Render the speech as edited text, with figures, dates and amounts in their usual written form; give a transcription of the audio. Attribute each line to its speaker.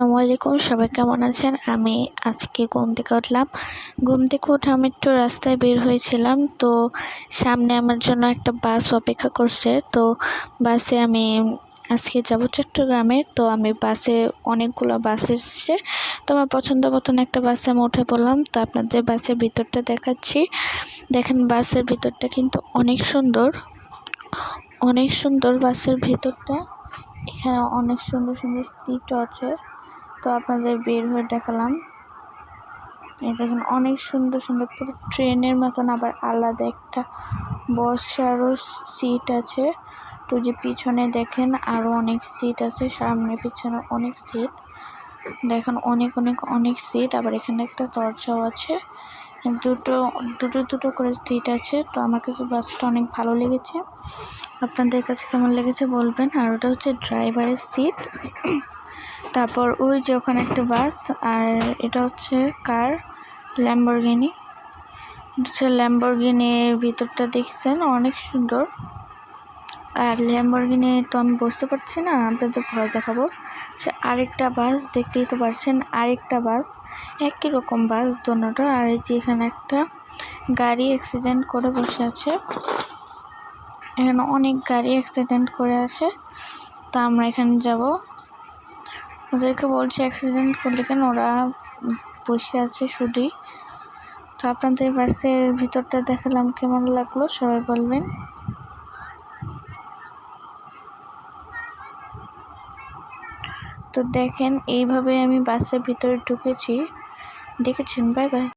Speaker 1: আসসালামু আলাইকুম, সবাই কেমন আছেন? আমি আজকে ঘুম থেকে উঠলাম। ঘুম থেকে উঠে আমি একটু রাস্তায় বের হয়েছিলাম। তো সামনে আমার জন্য একটা বাস অপেক্ষা করছে। তো বাসে আমি আজকে যাব চট্টগ্রামে। তো আমি বাসে অনেকগুলো বাস এসছে। তো আমার পছন্দ মতন একটা বাসে আমি উঠে পড়লাম। তো আপনাদের বাসের ভিতরটা দেখাচ্ছি। দেখেন বাসের ভিতরটা কিন্তু অনেক সুন্দর, অনেক সুন্দর বাসের ভিতরটা। এখানে অনেক সুন্দর সুন্দর সিটও আছে। তো আপনাদের বের হয়ে দেখালাম। এই দেখেন অনেক সুন্দর সুন্দর, পুরো ট্রেনের মতন, আবার আলাদা একটা বসারও সিট আছে। তো যে পিছনে দেখেন আরো অনেক সিট আছে, সামনে পিছনে অনেক সিট। দেখেন অনেক অনেক অনেক সিট। আবার এখানে একটা দরজাও আছে। দুটো দুটো দুটো করে সিট আছে। তো আমার কাছে বাসটা অনেক ভালো লেগেছে। আপনাদের কাছে কেমন লেগেছে বলবেন। আর ওটা হচ্ছে ড্রাইভারের সিট। তারপর ওই যে ওখানে একটা বাস, আর এটা হচ্ছে কার, ল্যাম্বরগিনি। ল্যাম্বরগিনির ভিতরটা দেখছেন অনেক সুন্দর। আর ল্যাম্বরগিনি তো আমি বুঝতে পারছি না, আপনাদের ভয় দেখাবো। সে আরেকটা বাস, দেখতেই তো পারছেন আরেকটা বাস, একই রকম বাস দুটোটা। আর এই যে এখানে একটা গাড়ি অ্যাক্সিডেন্ট করে বসে আছে। এখানে অনেক গাড়ি অ্যাক্সিডেন্ট করে আছে। তা আমরা এখানে যাব। ওদেরকে বলছি অ্যাক্সিডেন্ট করলে কেন, ওরা বসে আছে শুধুই। তো আপনাদের বাসের ভিতরটা দেখালাম, কেমন লাগলো সবাই বলবেন। তো দেখেন এইভাবে আমি বাসের ভিতরে ঢুকেছি, দেখেছেন। Bye bye.